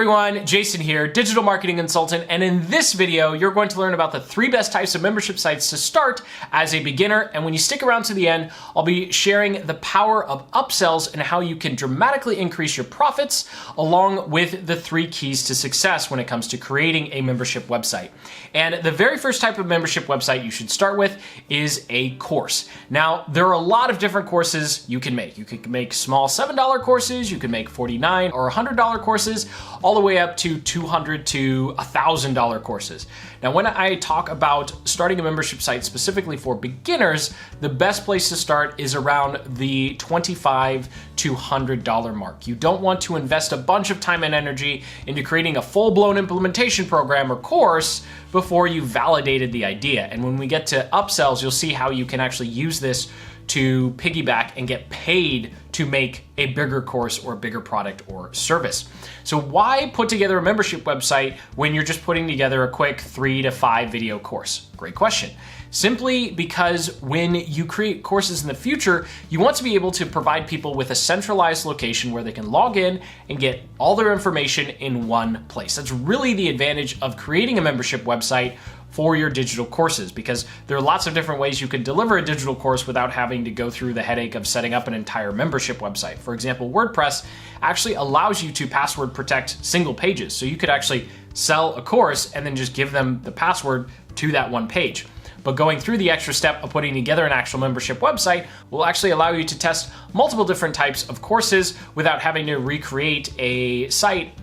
everyone, Jason here, digital marketing consultant, and in this video, you're going to learn about the 3 best types of membership sites to start as a beginner. And when you stick around to the end, I'll be sharing the power of upsells and how you can dramatically increase your profits, along with the 3 keys to success when it comes to creating a membership website. And the very first type of membership website you should start with is a course. Now, there are a lot of different courses you can make. You can make small $7 courses, you can make $49 or $100 courses, all the way up to $200 to $1,000 courses. Now, when I talk about starting a membership site specifically for beginners, the best place to start is around the $25 to $100 mark. You don't want to invest a bunch of time and energy into creating a full-blown implementation program or course before you validated the idea. And when we get to upsells, you'll see how you can actually use this to piggyback and get paid to make a bigger course or a bigger product or service. So why put together a membership website when you're just putting together a quick 3 to 5 video course? Great question. Simply because when you create courses in the future, you want to be able to provide people with a centralized location where they can log in and get all their information in one place. That's really the advantage of creating a membership website for your digital courses, because there are lots of different ways you can deliver a digital course without having to go through the headache of setting up an entire membership website. For example, WordPress actually allows you to password protect single pages. So you could actually sell a course and then just give them the password to that one page. But going through the extra step of putting together an actual membership website will actually allow you to test multiple different types of courses without having to recreate a site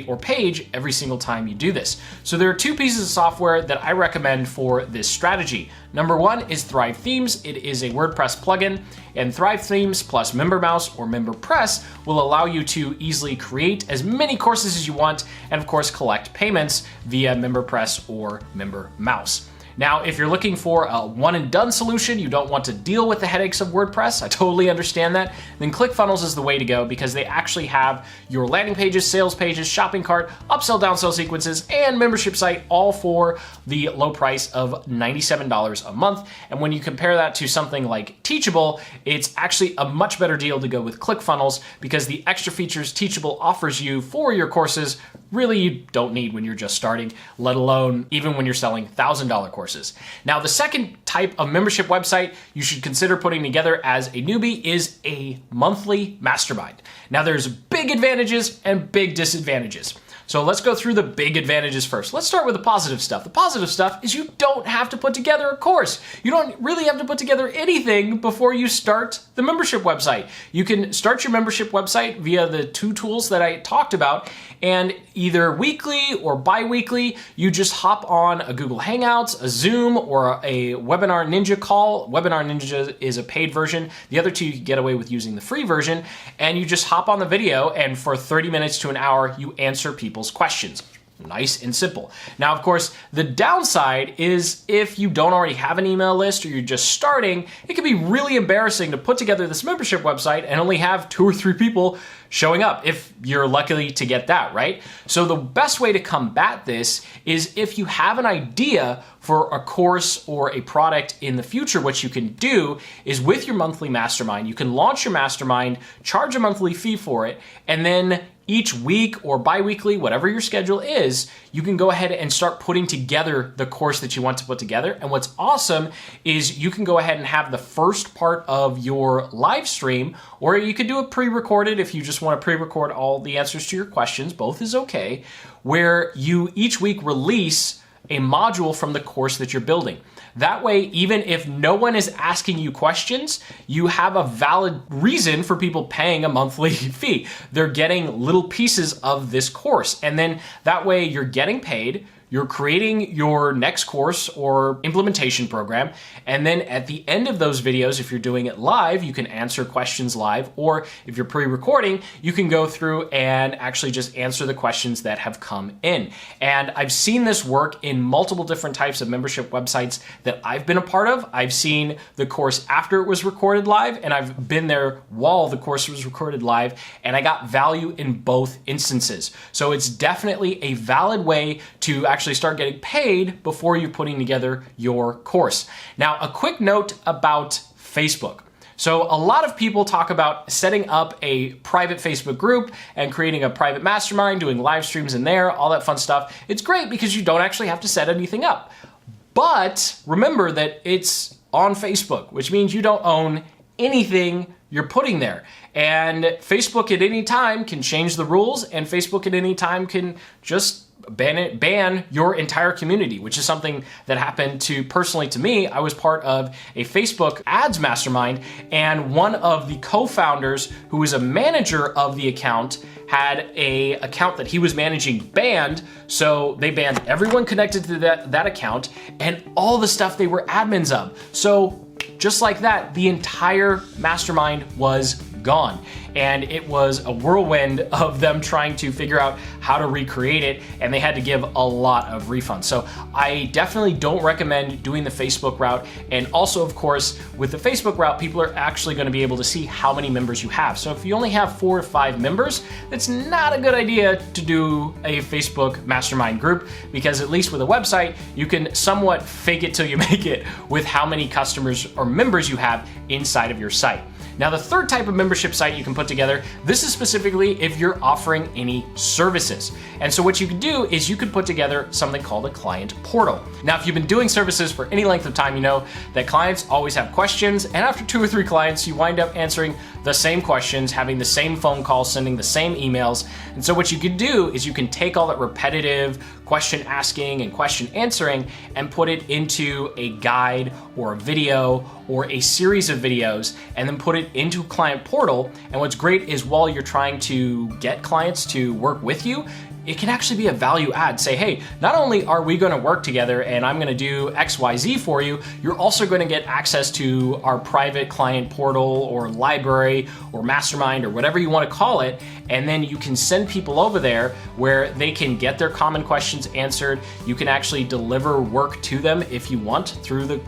or page every single time you do this. So there are 2 pieces of software that I recommend for this strategy. Number 1 is Thrive Themes. It is a WordPress plugin, and Thrive Themes plus MemberMouse or MemberPress will allow you to easily create as many courses as you want and of course collect payments via MemberPress or MemberMouse. Now, if you're looking for a one and done solution, you don't want to deal with the headaches of WordPress, I totally understand that, then ClickFunnels is the way to go, because they actually have your landing pages, sales pages, shopping cart, upsell, downsell sequences, and membership site, all for the low price of $97 a month. And when you compare that to something like Teachable, it's actually a much better deal to go with ClickFunnels, because the extra features Teachable offers you for your courses really you don't need when you're just starting, let alone even when you're selling $1,000 courses. Now, the second type of membership website you should consider putting together as a newbie is a monthly mastermind. Now, there's big advantages and big disadvantages. So let's go through the big advantages first. Let's start with the positive stuff. The positive stuff is you don't have to put together a course. You don't really have to put together anything before you start the membership website. You can start your membership website via the 2 tools that I talked about, and either weekly or bi-weekly, you just hop on a Google Hangouts, a Zoom, or a Webinar Ninja call. Webinar Ninja is a paid version. The other 2 you can get away with using the free version, and you just hop on the video, and for 30 minutes to an hour, you answer people's questions. Nice and simple. Now, of course, the downside is if you don't already have an email list or you're just starting, it can be really embarrassing to put together this membership website and only have 2 or 3 people showing up, if you're lucky to get that, right? So the best way to combat this is if you have an idea for a course or a product in the future, what you can do is with your monthly mastermind, you can launch your mastermind, charge a monthly fee for it, and then each week or bi-weekly, whatever your schedule is, you can go ahead and start putting together the course that you want to put together. And what's awesome is you can go ahead and have the first part of your live stream, or you could do it pre-recorded if you just want to pre-record all the answers to your questions. Both is okay, where you each week release a module from the course that you're building. That way, even if no one is asking you questions, you have a valid reason for people paying a monthly fee. They're getting little pieces of this course. And then that way you're getting paid, you're creating your next course or implementation program, and then at the end of those videos, if you're doing it live, you can answer questions live, or if you're pre-recording, you can go through and actually just answer the questions that have come in. And I've seen this work in multiple different types of membership websites that I've been a part of. I've seen the course after it was recorded live, and I've been there while the course was recorded live, and I got value in both instances. So it's definitely a valid way to actually start getting paid before you're putting together your course. Now, a quick note about Facebook. So a lot of people talk about setting up a private Facebook group and creating a private mastermind, doing live streams in there, all that fun stuff. It's great because you don't actually have to set anything up. But remember that it's on Facebook, which means you don't own anything you're putting there. And Facebook at any time can change the rules, and Facebook at any time can just ban your entire community, which is something that happened personally to me. I was part of a Facebook ads mastermind, and one of the co-founders, who was a manager of the account, had a account that he was managing banned. So they banned everyone connected to that account and all the stuff they were admins of. So just like that, the entire mastermind was gone. And it was a whirlwind of them trying to figure out how to recreate it, and they had to give a lot of refunds. So I definitely don't recommend doing the Facebook route. And also, of course, with the Facebook route, people are actually going to be able to see how many members you have. So if you only have 4 or 5 members, it's not a good idea to do a Facebook mastermind group, because at least with a website, you can somewhat fake it till you make it with how many customers or members you have inside of your site. Now, the third type of membership site you can put together, this is specifically if you're offering any services. And so what you can do is you could put together something called a client portal. Now, if you've been doing services for any length of time, you know that clients always have questions, and after 2 or 3 clients, you wind up answering the same questions, having the same phone calls, sending the same emails. And so what you can do is you can take all that repetitive question asking and question answering and put it into a guide or a video or a series of videos, and then put it into client portal. And what's great is while you're trying to get clients to work with you, it can actually be a value add. Say, hey, not only are we going to work together and I'm going to do XYZ for you, you're also going to get access to our private client portal or library or mastermind or whatever you want to call it. And then you can send people over there where they can get their common questions answered. You can actually deliver work to them if you want through the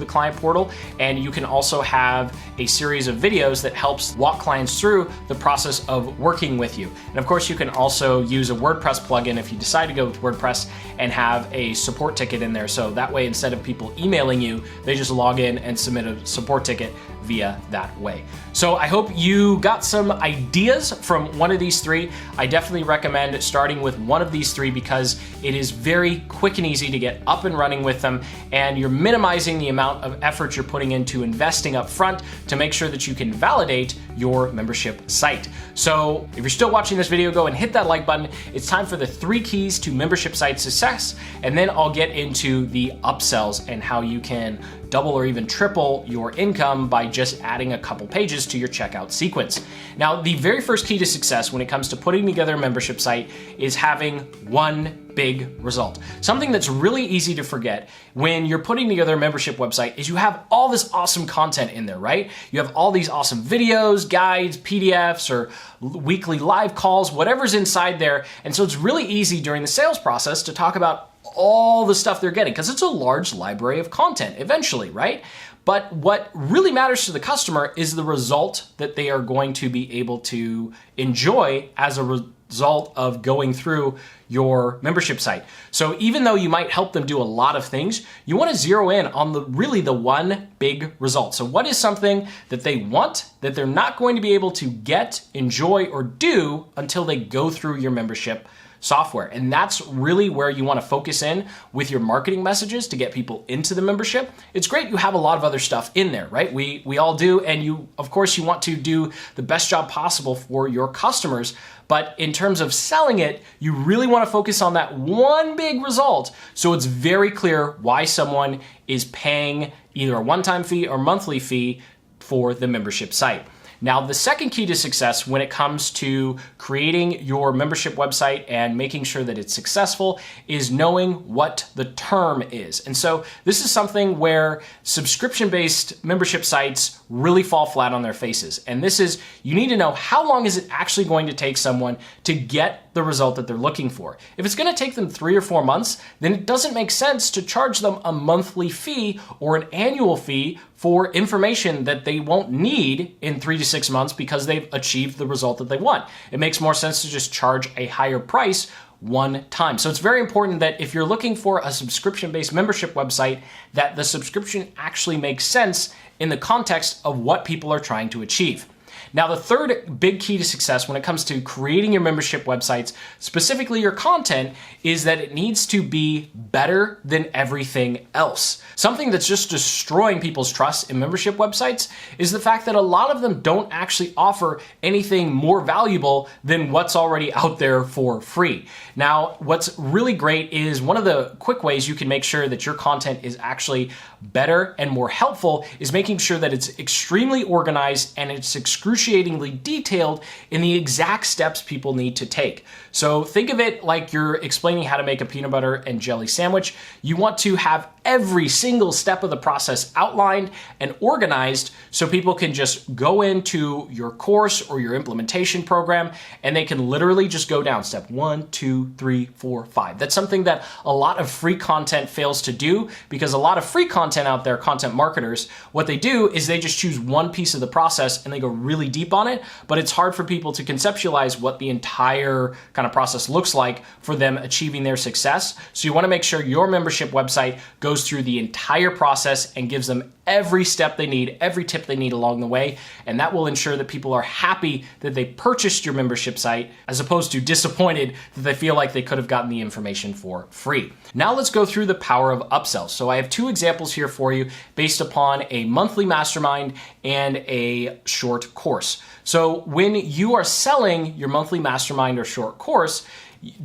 client portal. And you can also have a series of videos that helps walk clients through the process of working with you. And of course, you can also use a WordPress plugin if you decide to go with WordPress and have a support ticket in there. So that way, instead of people emailing you, they just log in and submit a support ticket via that way. So I hope you got some ideas from one of these 3. I definitely recommend starting with one of these 3 because it is very quick and easy to get up and running with them, and you're minimizing the amount of effort you're putting into investing up front to make sure that you can validate your membership site. So if you're still watching this video, go and hit that like button. It's time for the 3 keys to membership site success, and then I'll get into the upsells and how you can double or even triple your income by just adding a couple pages to your checkout sequence. Now, the very first key to success when it comes to putting together a membership site is having one big result. Something that's really easy to forget when you're putting together a membership website is you have all this awesome content in there, right? You have all these awesome videos, guides, PDFs, or weekly live calls, whatever's inside there. And so it's really easy during the sales process to talk about all the stuff they're getting because it's a large library of content eventually, right? But what really matters to the customer is the result that they are going to be able to enjoy as a result of going through your membership site. So even though you might help them do a lot of things, you want to zero in on the one big result. So what is something that they want that they're not going to be able to get, enjoy, or do until they go through your membership software? And that's really where you want to focus in with your marketing messages to get people into the membership. It's great you have a lot of other stuff in there, right? We all do, and you want to do the best job possible for your customers. But in terms of selling it, you really want to focus on that one big result so it's very clear why someone is paying either a one-time fee or monthly fee for the membership site. Now, the second key to success when it comes to creating your membership website and making sure that it's successful is knowing what the term is. And so this is something where subscription-based membership sites really fall flat on their faces. And this is, you need to know how long is it actually going to take someone to get the result that they're looking for. If it's going to take them 3 or 4 months, then it doesn't make sense to charge them a monthly fee or an annual fee for information that they won't need in 3 to 6 months because they've achieved the result that they want. It makes more sense to just charge a higher price one time. So it's very important that if you're looking for a subscription-based membership website, that the subscription actually makes sense in the context of what people are trying to achieve. Now, the third big key to success when it comes to creating your membership websites, specifically your content, is that it needs to be better than everything else. Something that's just destroying people's trust in membership websites is the fact that a lot of them don't actually offer anything more valuable than what's already out there for free. Now, what's really great is one of the quick ways you can make sure that your content is actually better and more helpful is making sure that it's extremely organized and it's excruciatingly detailed in the exact steps people need to take. So think of it like you're explaining how to make a peanut butter and jelly sandwich. You want to have every single step of the process outlined and organized so people can just go into your course or your implementation program and they can literally just go down step 1, 2, 3, 4, 5. That's something that a lot of free content fails to do, because a lot of free content out there, content marketers, what they do is they just choose one piece of the process and they go really deep on it, but it's hard for people to conceptualize what the entire kind of process looks like for them achieving their success. So you want to make sure your membership website goes through the entire process and gives them every step they need, every tip they need along the way, and that will ensure that people are happy that they purchased your membership site as opposed to disappointed that they feel like they could have gotten the information for free. Now let's go through the power of upsells. So I have two examples here for you based upon a monthly mastermind and a short course. So when you are selling your monthly mastermind or short course,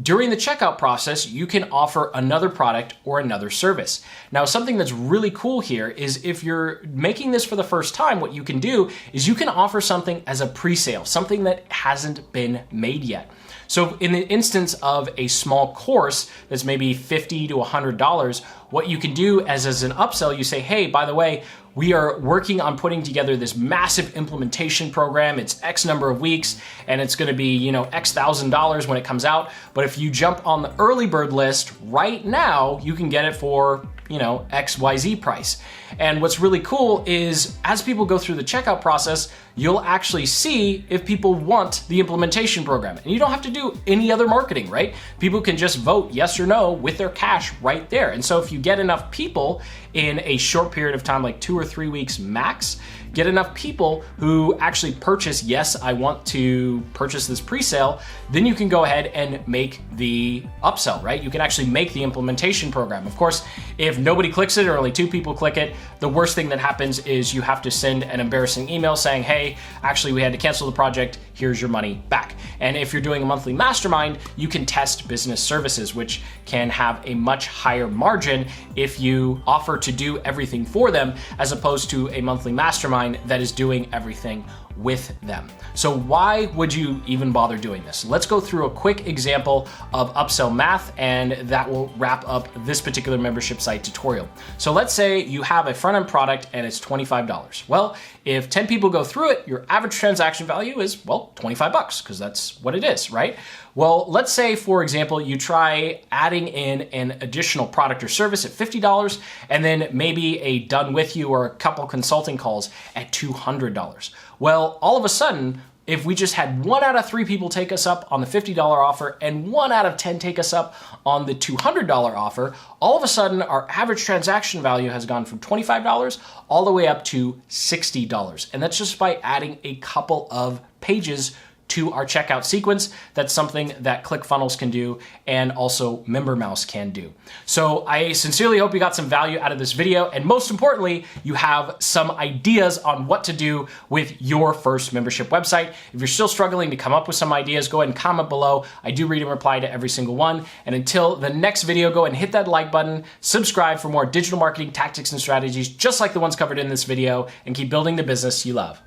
during the checkout process, you can offer another product or another service. Now, something that's really cool here is if you're making this for the first time, what you can do is you can offer something as a pre-sale, something that hasn't been made yet. So in the instance of a small course that's maybe $50 to $100, what you can do as an upsell, you say, hey, by the way, we are working on putting together this massive implementation program. It's X number of weeks and it's going to be, X $1,000 when it comes out. But if you jump on the early bird list right now, you can get it for, XYZ price. And what's really cool is as people go through the checkout process, you'll actually see if people want the implementation program. And you don't have to do any other marketing, right? People can just vote yes or no with their cash right there. And so if you get enough people in a short period of time, like 2 or 3 weeks max, get enough people who actually purchase, yes, I want to purchase this pre-sale, then you can go ahead and make the upsell, right? You can actually make the implementation program. Of course, if nobody clicks it or only 2 people click it, the worst thing that happens is you have to send an embarrassing email saying, hey, actually we had to cancel the project, here's your money back. And if you're doing a monthly mastermind, you can test business services, which can have a much higher margin if you offer to do everything for them, as opposed to a monthly mastermind that is doing everything with them. So why would you even bother doing this? Let's go through a quick example of Upsell Math, and that will wrap up this particular membership site tutorial. So let's say you have a front-end product and it's $25. Well, if 10 people go through it, your average transaction value is, well, $25, because that's what it is, right? Well, let's say, for example, you try adding in an additional product or service at $50 and then maybe a done with you or a couple consulting calls at $200. Well, all of a sudden, if we just had 1 out of 3 people take us up on the $50 offer and 1 out of 10 take us up on the $200 offer, all of a sudden our average transaction value has gone from $25 all the way up to $60. And that's just by adding a couple of pages to our checkout sequence. That's something that ClickFunnels can do and also MemberMouse can do. So I sincerely hope you got some value out of this video, and most importantly, you have some ideas on what to do with your first membership website. If you're still struggling to come up with some ideas, go ahead and comment below. I do read and reply to every single one. And until the next video, go ahead and hit that like button, subscribe for more digital marketing tactics and strategies just like the ones covered in this video, and keep building the business you love.